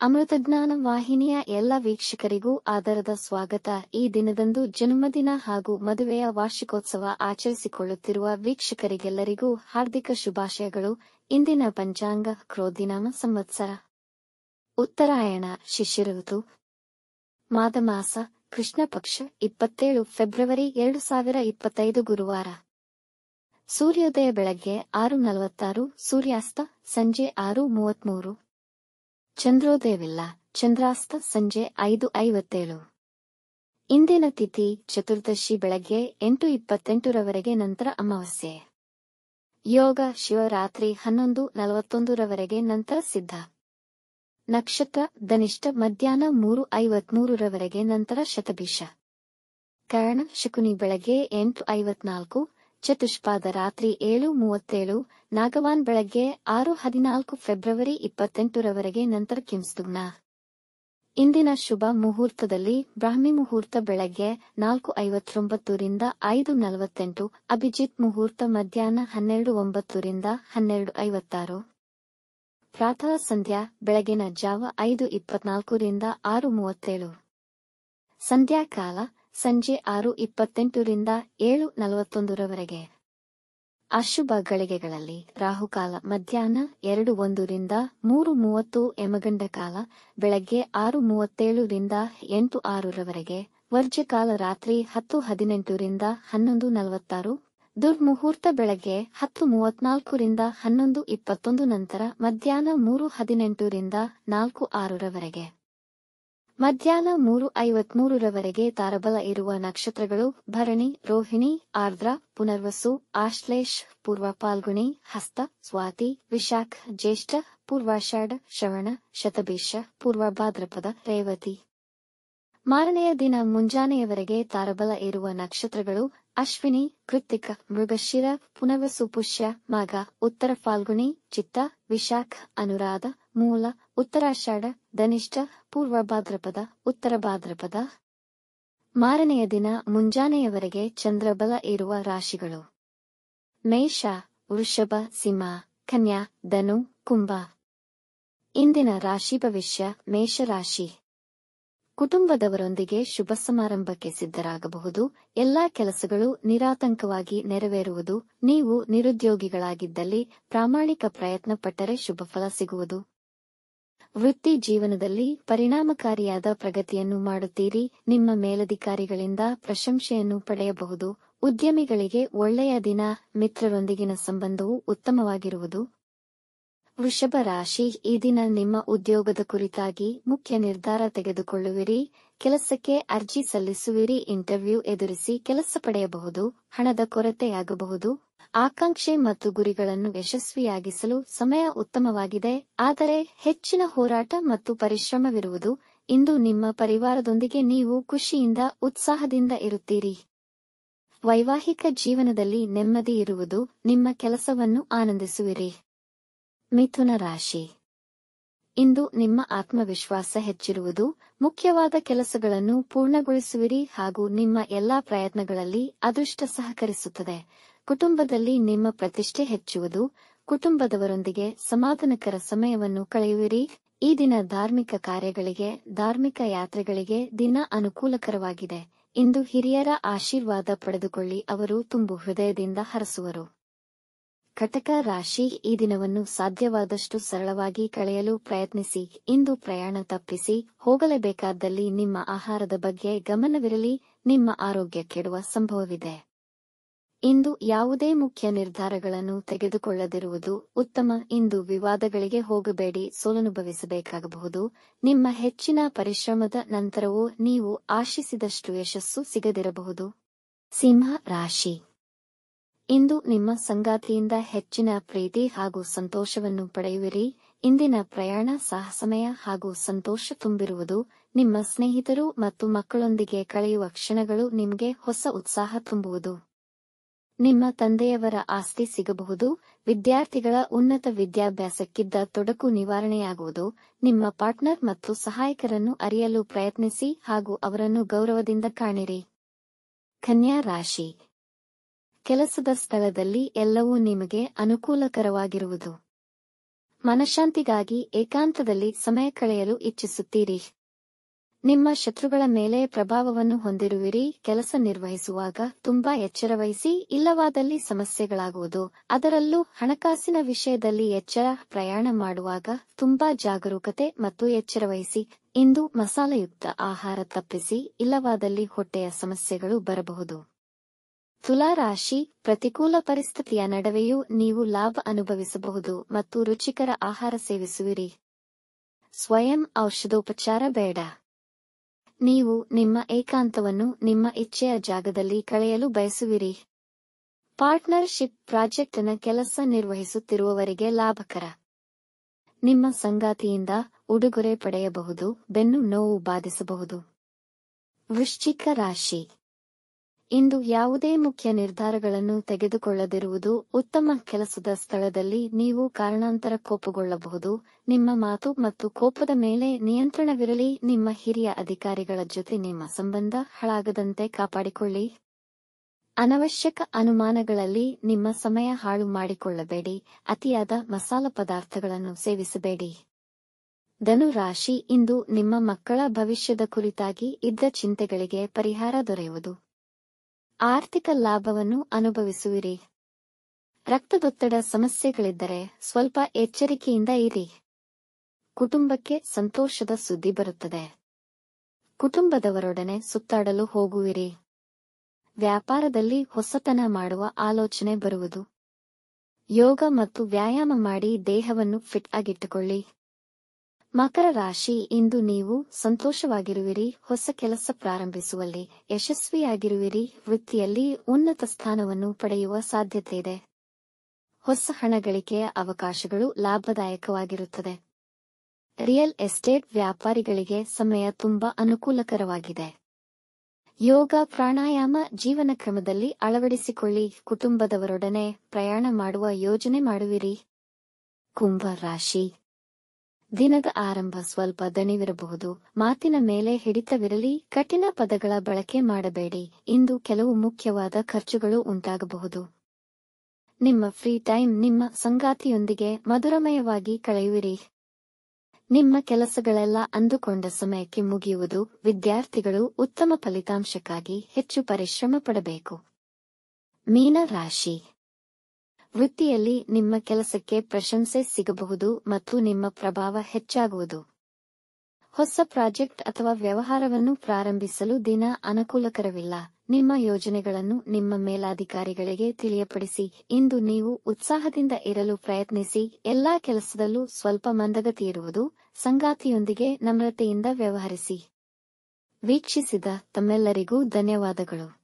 ಅಮೃತಜ್ಞಾನ ವಾಹಿನಿಯ ಎಲ್ಲ ವೀಕ್ಷಕರಿಗೂ ಆದರದ ಸ್ವಾಗತ. ಈ ದಿನದಂದು ಜನ್ಮದಿನ ಹಾಗೂ ಮದುವೆಯ ವಾರ್ಷಿಕೋತ್ಸವ ಆಚರಿಸಿಕೊಳ್ಳುತ್ತಿರುವ ವೀಕ್ಷಕರಿಗೆಲ್ಲರಿಗೂ ಹಾರ್ದಿಕ ಶುಭಾಶಯಗಳು. ಇಂದಿನ ಪಂಚಾಂಗ ಕ್ರೋಧಿನಾಮ ಸಂವತ್ಸರ ಉತ್ತರಾಯಣ ಶಿಶಿರ ಋತು ಮಾದಮಾಸ ಕೃಷ್ಣ ಪಕ್ಷ 27 ಫೆಬ್ರವರಿ 2025 ಗುರುವಾರ. ಸೂರ್ಯೋದಯ ಬೆಳಗ್ಗೆ 6:46, ಸೂರ್ಯಾಸ್ತ ಸಂಜೆ 6:33. ಚಂದ್ರೋದಯವಿಲ್ಲ, ಚಂದ್ರಾಸ್ತ ಸಂಜೆ 5:57. ಇಂದಿನ ತಿಥಿ ಚತುರ್ದಶಿ ಬೆಳಗ್ಗೆ 8:28 ರವರೆಗೆ, ನಂತರ ಅಮಾವಾಸ್ಯೆ. ಯೋಗ ಶಿವರಾತ್ರಿ 11:41 ರವರೆಗೆ, ನಂತರ ಸಿದ್ಧ. ನಕ್ಷತ್ರ ಧನಿಷ್ಠ ಮಧ್ಯಾಹ್ನ 3:53 ರವರೆಗೆ, ನಂತರ ಶತಭಿಷ. ಕರಣ ಶಕುನಿ ಬೆಳಗ್ಗೆ 8:54, ಚತುಷ್ಪಾದ ರಾತ್ರಿ 7:37, ನಾಗವಾನ್ ಬೆಳಗ್ಗೆ 6:14 ಫೆಬ್ರವರಿ 28 ರವರೆಗೆ, ನಂತರ ಕಿಂಸುಗ್ನ. ಇಂದಿನ ಶುಭ ಮುಹೂರ್ತದಲ್ಲಿ ಬ್ರಾಹ್ಮಿ ಮುಹೂರ್ತ ಬೆಳಗ್ಗೆ 4:59 ರಿಂದ 5:48, ಅಭಿಜಿತ್ ಮುಹೂರ್ತ ಮಧ್ಯಾಹ್ನ 12:09 ರಿಂದ 12:56. ಪ್ರಾತಃ ಸಂಧ್ಯಾ ಬೆಳಗಿನ ಜಾವ 5:24 ರಿಂದ 6:37. ಸಂಧ್ಯಾಕಾಲ ಸಂಜೆ 6:28 ರಿಂದ 7:41 ರವರೆಗೆ. ಅಶುಭ ಗಳಿಗೆಗಳಲ್ಲಿ ರಾಹುಕಾಲ ಮಧ್ಯಾಹ್ನ 2:01 ರಿಂದ 3:30, ಯಮಗಂಡ ಕಾಲ ಬೆಳಗ್ಗೆ 6:37 ರಿಂದ 8:06 ರವರೆಗೆ, ವರ್ಜ್ಯಕಾಲ ರಾತ್ರಿ 10:18 ರಿಂದ 11:46, ದುರ್ಮುಹೂರ್ತ ಬೆಳಗ್ಗೆ 10:34 ರಿಂದ 11:21, ನಂತರ ಮಧ್ಯಾಹ್ನ 3:18 ರಿಂದ 4:06 ರವರೆಗೆ. ಮಧ್ಯಾಹ್ನ 3:53 ರವರೆಗೆ ತಾರಬಲ ಇರುವ ನಕ್ಷತ್ರಗಳು ಭರಣಿ, ರೋಹಿಣಿ, ಆರ್ದ್ರ, ಪುನರ್ವಸು, ಆಶ್ಲೇಷ, ಪೂರ್ವ ಫಾಲ್ಗುಣಿ, ಹಸ್ತ, ಸ್ವಾತಿ, ವಿಶಾಖ, ಜ್ಯೇಷ್ಠ, ಪೂರ್ವಾಷಾಢ, ಶ್ರವಣ, ಶತಭಿಷ, ಪೂರ್ವ ಭಾದ್ರಪದ, ರೇವತಿ. ಮಾರನೆಯ ದಿನ ಮುಂಜಾನೆಯವರೆಗೆ ತಾರಬಲ ಇರುವ ನಕ್ಷತ್ರಗಳು ಅಶ್ವಿನಿ, ಕೃತ್ತಿಕ, ಮೃಗಶಿರ, ಪುನರ್ವಸು, ಪುಷ್ಯ, ಮಾಘ, ಉತ್ತರ ಫಾಲ್ಗುಣಿ, ಚಿತ್ತ, ವಿಶಾಖ, ಅನುರಾಧ, ಮೂಲ, ಉತ್ತರಾಷಾಢ, ಧನಿಷ್ಠ, ಪೂರ್ವ ಭಾದ್ರಪದ, ಉತ್ತರ ಭಾದ್ರಪದ. ಮಾರನೆಯ ದಿನ ಮುಂಜಾನೆಯವರೆಗೆ ಚಂದ್ರಬಲ ಇರುವ ರಾಶಿಗಳು ಮೇಷ, ವೃಷಭ, ಸಿಂಹ, ಕನ್ಯಾ, ಧನು, ಕುಂಭ. ಇಂದಿನ ರಾಶಿ ಭವಿಷ್ಯ. ಮೇಷರಾಶಿ. ಕುಟುಂಬದವರೊಂದಿಗೆ ಶುಭ ಸಮಾರಂಭಕ್ಕೆ ಸಿದ್ಧರಾಗಬಹುದು. ಎಲ್ಲಾ ಕೆಲಸಗಳು ನಿರಾತಂಕವಾಗಿ ನೆರವೇರುವುದು. ನೀವು ನಿರುದ್ಯೋಗಿಗಳಾಗಿದ್ದಲ್ಲಿ ಪ್ರಾಮಾಣಿಕ ಪ್ರಯತ್ನ ಪಟ್ಟರೆ ಶುಭಫಲ ಸಿಗುವುದು. ವೃತ್ತಿ ಜೀವನದಲ್ಲಿ ಪರಿಣಾಮಕಾರಿಯಾದ ಪ್ರಗತಿಯನ್ನು ಮಾಡುತ್ತೀರಿ. ನಿಮ್ಮ ಮೇಲಧಿಕಾರಿಗಳಿಂದ ಪ್ರಶಂಸೆಯನ್ನು ಪಡೆಯಬಹುದು. ಉದ್ಯಮಿಗಳಿಗೆ ಒಳ್ಳೆಯ ದಿನ. ಮಿತ್ರರೊಂದಿಗಿನ ಸಂಬಂಧವು ಉತ್ತಮವಾಗಿರುವುದು. ವೃಷಭ ರಾಶಿ. ಈ ದಿನ ನಿಮ್ಮ ಉದ್ಯೋಗದ ಕುರಿತಾಗಿ ಮುಖ್ಯ ನಿರ್ಧಾರ ತೆಗೆದುಕೊಳ್ಳುವಿರಿ. ಕೆಲಸಕ್ಕೆ ಅರ್ಜಿ ಸಲ್ಲಿಸುವಿರಿ. ಇಂಟರ್ವ್ಯೂ ಎದುರಿಸಿ ಕೆಲಸ ಪಡೆಯಬಹುದು. ಹಣದ ಕೊರತೆಯಾಗಬಹುದು. ಆಕಾಂಕ್ಷೆ ಮತ್ತು ಗುರಿಗಳನ್ನು ಯಶಸ್ವಿಯಾಗಿಸಲು ಸಮಯ ಉತ್ತಮವಾಗಿದೆ, ಆದರೆ ಹೆಚ್ಚಿನ ಹೋರಾಟ ಮತ್ತು ಪರಿಶ್ರಮವಿರುವುದು. ಇಂದು ನಿಮ್ಮ ಪರಿವಾರದೊಂದಿಗೆ ನೀವು ಖುಷಿಯಿಂದ, ಉತ್ಸಾಹದಿಂದ ಇರುತ್ತೀರಿ. ವೈವಾಹಿಕ ಜೀವನದಲ್ಲಿ ನೆಮ್ಮದಿ ಇರುವುದು. ನಿಮ್ಮ ಕೆಲಸವನ್ನು ಆನಂದಿಸುವಿರಿ. ಮಿಥುನ ರಾಶಿ. ಇಂದು ನಿಮ್ಮ ಆತ್ಮವಿಶ್ವಾಸ ಹೆಚ್ಚಿರುವುದು. ಮುಖ್ಯವಾದ ಕೆಲಸಗಳನ್ನು ಪೂರ್ಣಗೊಳಿಸುವಿರಿ ಹಾಗೂ ನಿಮ್ಮ ಎಲ್ಲಾ ಪ್ರಯತ್ನಗಳಲ್ಲಿ ಅದೃಷ್ಟ ಸಹಕರಿಸುತ್ತದೆ. ಕುಟುಂಬದಲ್ಲಿ ನಿಮ್ಮ ಪ್ರತಿಷ್ಠೆ ಹೆಚ್ಚುವುದು. ಕುಟುಂಬದವರೊಂದಿಗೆ ಸಮಾಧಾನಕರ ಸಮಯವನ್ನು ಕಳೆಯುವಿರಿ. ಈ ದಿನ ಧಾರ್ಮಿಕ ಕಾರ್ಯಗಳಿಗೆ, ಧಾರ್ಮಿಕ ಯಾತ್ರೆಗಳಿಗೆ ದಿನ ಅನುಕೂಲಕರವಾಗಿದೆ. ಇಂದು ಹಿರಿಯರ ಆಶೀರ್ವಾದ ಪಡೆದುಕೊಳ್ಳಿ, ಅವರು ತುಂಬು ಹೃದಯದಿಂದ ಹರಸುವರು. ಕಟಕ ರಾಶಿ. ಈ ದಿನವನ್ನು ಸಾಧ್ಯವಾದಷ್ಟು ಸರಳವಾಗಿ ಕಳೆಯಲು ಪ್ರಯತ್ನಿಸಿ. ಇಂದು ಪ್ರಯಾಣ ತಪ್ಪಿಸಿ. ಹೋಗಲೇಬೇಕಾದಲ್ಲಿ ನಿಮ್ಮ ಆಹಾರದ ಬಗ್ಗೆ ಗಮನವಿರಲಿ. ನಿಮ್ಮ ಆರೋಗ್ಯ ಕೆಡುವ ಸಂಭವವಿದೆ. ಇಂದು ಯಾವುದೇ ಮುಖ್ಯ ನಿರ್ಧಾರಗಳನ್ನು ತೆಗೆದುಕೊಳ್ಳದಿರುವುದು ಉತ್ತಮ. ಇಂದು ವಿವಾದಗಳಿಗೆ ಹೋಗಬೇಡಿ, ಸೋಲನುಭವಿಸಬೇಕಾಗಬಹುದು. ನಿಮ್ಮ ಹೆಚ್ಚಿನ ಪರಿಶ್ರಮದ ನಂತರವೂ ನೀವು ಆಶಿಸಿದಷ್ಟು ಯಶಸ್ಸು ಸಿಗದಿರಬಹುದು. ಸಿಂಹ ರಾಶಿ. ಇಂದು ನಿಮ್ಮ ಸಂಗಾತಿಯಿಂದ ಹೆಚ್ಚಿನ ಪ್ರೀತಿ ಹಾಗೂ ಸಂತೋಷವನ್ನು ಪಡೆಯುವಿರಿ. ಇಂದಿನ ಪ್ರಯಾಣ ಸಾಹಸಮಯ ಹಾಗೂ ಸಂತೋಷ ತುಂಬಿರುವುದು. ನಿಮ್ಮ ಸ್ನೇಹಿತರು ಮತ್ತು ಮಕ್ಕಳೊಂದಿಗೆ ಕಳೆಯುವ ಕ್ಷಣಗಳು ನಿಮಗೆ ಹೊಸ ಉತ್ಸಾಹ ತುಂಬುವುದು. ನಿಮ್ಮ ತಂದೆಯವರ ಆಸ್ತಿ ಸಿಗಬಹುದು. ವಿದ್ಯಾರ್ಥಿಗಳ ಉನ್ನತ ವಿದ್ಯಾಭ್ಯಾಸಕ್ಕಿದ್ದ ತೊಡಕು ನಿವಾರಣೆಯಾಗುವುದು. ನಿಮ್ಮ ಪಾರ್ಟ್ನರ್ ಮತ್ತು ಸಹಾಯಕರನ್ನು ಅರಿಯಲು ಪ್ರಯತ್ನಿಸಿ ಹಾಗೂ ಅವರನ್ನು ಗೌರವದಿಂದ ಕಾಣಿರಿ. ಕನ್ಯಾ ರಾಶಿ. ಕೆಲಸದ ಸ್ಥಳದಲ್ಲಿ ಎಲ್ಲವೂ ನಿಮಗೆ ಅನುಕೂಲಕರವಾಗಿರುವುದು. ಮನಃಶಾಂತಿಗಾಗಿ ಏಕಾಂತದಲ್ಲಿ ಸಮಯ ಕಳೆಯಲು ಇಚ್ಛಿಸುತ್ತೀರಿ. ನಿಮ್ಮ ಶತ್ರುಗಳ ಮೇಲೆ ಪ್ರಭಾವವನ್ನು ಹೊಂದಿರುವಿರಿ. ಕೆಲಸ ನಿರ್ವಹಿಸುವಾಗ ತುಂಬಾ ಎಚ್ಚರವಹಿಸಿ, ಇಲ್ಲವಾದಲ್ಲಿ ಸಮಸ್ಯೆಗಳಾಗುವುದು. ಅದರಲ್ಲೂ ಹಣಕಾಸಿನ ವಿಷಯದಲ್ಲಿ ಎಚ್ಚರ. ಪ್ರಯಾಣ ಮಾಡುವಾಗ ತುಂಬಾ ಜಾಗರೂಕತೆ ಮತ್ತು ಎಚ್ಚರವಹಿಸಿ. ಇಂದು ಮಸಾಲೆಯುಕ್ತ ಆಹಾರ ತಪ್ಪಿಸಿ, ಇಲ್ಲವಾದಲ್ಲಿ ಹೊಟ್ಟೆಯ ಸಮಸ್ಯೆಗಳು ಬರಬಹುದು. ತುಲಾ ರಾಶಿ, ಪ್ರತಿಕೂಲ ಪರಿಸ್ಥಿತಿಯ ನಡುವೆಯೂ ನೀವು ಲಾಭ ಅನುಭವಿಸಬಹುದು ಮತ್ತು ರುಚಿಕರ ಆಹಾರ ಸೇವಿಸುವಿರಿ. ಸ್ವಯಂ ಔಷಧೋಪಚಾರ ಬೇಡ. ನೀವು ನಿಮ್ಮ ಏಕಾಂತವನ್ನು ನಿಮ್ಮ ಇಚ್ಛೆಯ ಜಾಗದಲ್ಲಿ ಕಳೆಯಲು ಬಯಸುವಿರಿ. ಪಾರ್ಟ್ನರ್ಶಿಪ್ ಪ್ರಾಜೆಕ್ಟ್ನ ಕೆಲಸ ನಿರ್ವಹಿಸುತ್ತಿರುವವರಿಗೆ ಲಾಭಕರ. ನಿಮ್ಮ ಸಂಗಾತಿಯಿಂದ ಉಡುಗೊರೆ ಪಡೆಯಬಹುದು. ಬೆನ್ನು ನೋವು ಬಾಧಿಸಬಹುದು. ವೃಶ್ಚಿಕ ರಾಶಿ, ಇಂದು ಯಾವುದೇ ಮುಖ್ಯ ನಿರ್ಧಾರಗಳನ್ನು ತೆಗೆದುಕೊಳ್ಳದಿರುವುದು ಉತ್ತಮ. ಕೆಲಸದ ಸ್ಥಳದಲ್ಲಿ ನೀವು ಕಾರಣಾಂತರ ಕೋಪಗೊಳ್ಳಬಹುದು. ನಿಮ್ಮ ಮಾತು ಮತ್ತು ಕೋಪದ ಮೇಲೆ ನಿಯಂತ್ರಣವಿರಲಿ. ನಿಮ್ಮ ಹಿರಿಯ ಅಧಿಕಾರಿಗಳ ಜೊತೆ ನಿಮ್ಮ ಸಂಬಂಧ ಹಾಳಾಗದಂತೆ ಕಾಪಾಡಿಕೊಳ್ಳಿ. ಅನವಶ್ಯಕ ಅನುಮಾನಗಳಲ್ಲಿ ನಿಮ್ಮ ಸಮಯ ಹಾಳು ಮಾಡಿಕೊಳ್ಳಬೇಡಿ. ಅತಿಯಾದ ಮಸಾಲ ಪದಾರ್ಥಗಳನ್ನು ಸೇವಿಸಬೇಡಿ. ಧನು ರಾಶಿ, ಇಂದು ನಿಮ್ಮ ಮಕ್ಕಳ ಭವಿಷ್ಯದ ಕುರಿತಾಗಿ ಇದ್ದ ಚಿಂತೆಗಳಿಗೆ ಪರಿಹಾರ ದೊರೆಯುವುದು. ಆರ್ಥಿಕ ಲಾಭವನ್ನು ಅನುಭವಿಸುವಿರಿ. ರಕ್ತದೊತ್ತಡ ಸಮಸ್ಯೆಗಳಿದ್ದರೆ ಸ್ವಲ್ಪ ಎಚ್ಚರಿಕೆಯಿಂದ ಇರಿ. ಕುಟುಂಬಕ್ಕೆ ಸಂತೋಷದ ಸುದ್ದಿ ಬರುತ್ತದೆ. ಕುಟುಂಬದವರೊಡನೆ ಸುತ್ತಾಡಲು ಹೋಗುವಿರಿ. ವ್ಯಾಪಾರದಲ್ಲಿ ಹೊಸತನ ಮಾಡುವ ಆಲೋಚನೆ ಬರುವುದು. ಯೋಗ ಮತ್ತು ವ್ಯಾಯಾಮ ಮಾಡಿ ದೇಹವನ್ನು ಫಿಟ್ ಆಗಿಟ್ಟುಕೊಳ್ಳಿ. ಮಕರ ರಾಶಿ, ಇಂದು ನೀವು ಸಂತೋಷವಾಗಿರುವಿರಿ. ಹೊಸ ಕೆಲಸ ಪ್ರಾರಂಭಿಸುವಲ್ಲಿ ಯಶಸ್ವಿಯಾಗಿರುವಿರಿ. ವೃತ್ತಿಯಲ್ಲಿ ಉನ್ನತ ಸ್ಥಾನವನ್ನು ಪಡೆಯುವ ಸಾಧ್ಯತೆಯಿದೆ. ಹೊಸ ಹಣ ಗಳಿಕೆಯ ಅವಕಾಶಗಳು ಲಾಭದಾಯಕವಾಗಿರುತ್ತದೆ. ರಿಯಲ್ ಎಸ್ಟೇಟ್ ವ್ಯಾಪಾರಿಗಳಿಗೆ ಸಮಯ ತುಂಬಾ ಅನುಕೂಲಕರವಾಗಿದೆ. ಯೋಗ ಪ್ರಾಣಾಯಾಮ ಜೀವನ ಕ್ರಮದಲ್ಲಿ ಅಳವಡಿಸಿಕೊಳ್ಳಿ. ಕುಟುಂಬದವರೊಡನೆ ಪ್ರಯಾಣ ಮಾಡುವ ಯೋಜನೆ ಮಾಡುವಿರಿ. ಕುಂಭ ರಾಶಿ, ದಿನದ ಆರಂಭ ಸ್ವಲ್ಪ ದಣಿವಿರಬಹುದು. ಮಾತಿನ ಮೇಲೆ ಹಿಡಿತವಿರಲಿ. ಕಠಿಣ ಪದಗಳ ಬಳಕೆ ಮಾಡಬೇಡಿ. ಇಂದು ಕೆಲವು ಮುಖ್ಯವಾದ ಖರ್ಚುಗಳು ಉಂಟಾಗಬಹುದು. ನಿಮ್ಮ ಫ್ರೀ ಟೈಮ್ ನಿಮ್ಮ ಸಂಗಾತಿಯೊಂದಿಗೆ ಮಧುರಮಯವಾಗಿ ಕಳೆಯುವಿರಿ. ನಿಮ್ಮ ಕೆಲಸಗಳೆಲ್ಲ ಅಂದುಕೊಂಡ ಸಮಯಕ್ಕೆ ಮುಗಿಯುವುದು. ವಿದ್ಯಾರ್ಥಿಗಳು ಉತ್ತಮ ಫಲಿತಾಂಶಕ್ಕಾಗಿ ಹೆಚ್ಚು ಪರಿಶ್ರಮ ಪಡಬೇಕು. ಮೀನ ರಾಶಿ, ವೃತ್ತಿಯಲ್ಲಿ ನಿಮ್ಮ ಕೆಲಸಕ್ಕೆ ಪ್ರಶಂಸೆ ಸಿಗಬಹುದು ಮತ್ತು ನಿಮ್ಮ ಪ್ರಭಾವ ಹೆಚ್ಚಾಗುವುದು. ಹೊಸ ಪ್ರಾಜೆಕ್ಟ್ ಅಥವಾ ವ್ಯವಹಾರವನ್ನು ಪ್ರಾರಂಭಿಸಲು ದಿನ ಅನುಕೂಲಕರವಿಲ್ಲ. ನಿಮ್ಮ ಯೋಜನೆಗಳನ್ನು ನಿಮ್ಮ ಮೇಲಾಧಿಕಾರಿಗಳಿಗೆ ತಿಳಿಯಪಡಿಸಿ. ಇಂದು ನೀವು ಉತ್ಸಾಹದಿಂದ ಇರಲು ಪ್ರಯತ್ನಿಸಿ. ಎಲ್ಲಾ ಕೆಲಸದಲ್ಲೂ ಸ್ವಲ್ಪ ಮಂದಗತಿ ಇರುವುದು. ಸಂಗಾತಿಯೊಂದಿಗೆ ನಮ್ರತೆಯಿಂದ ವ್ಯವಹರಿಸಿ. ವೀಕ್ಷಿಸಿದ ತಮ್ಮೆಲ್ಲರಿಗೂ ಧನ್ಯವಾದಗಳು.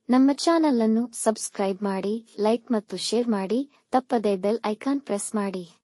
ನಮ್ಮ ಚಾನಲ್ ಅನ್ನು ಸಬ್ಸ್ಕ್ರೈಬ್ ಮಾಡಿ, ಲೈಕ್ ಮತ್ತು ಶೇರ್ ಮಾಡಿ. ತಪ್ಪದೇ ಬೆಲ್ ಐಕಾನ್ ಪ್ರೆಸ್ ಮಾಡಿ.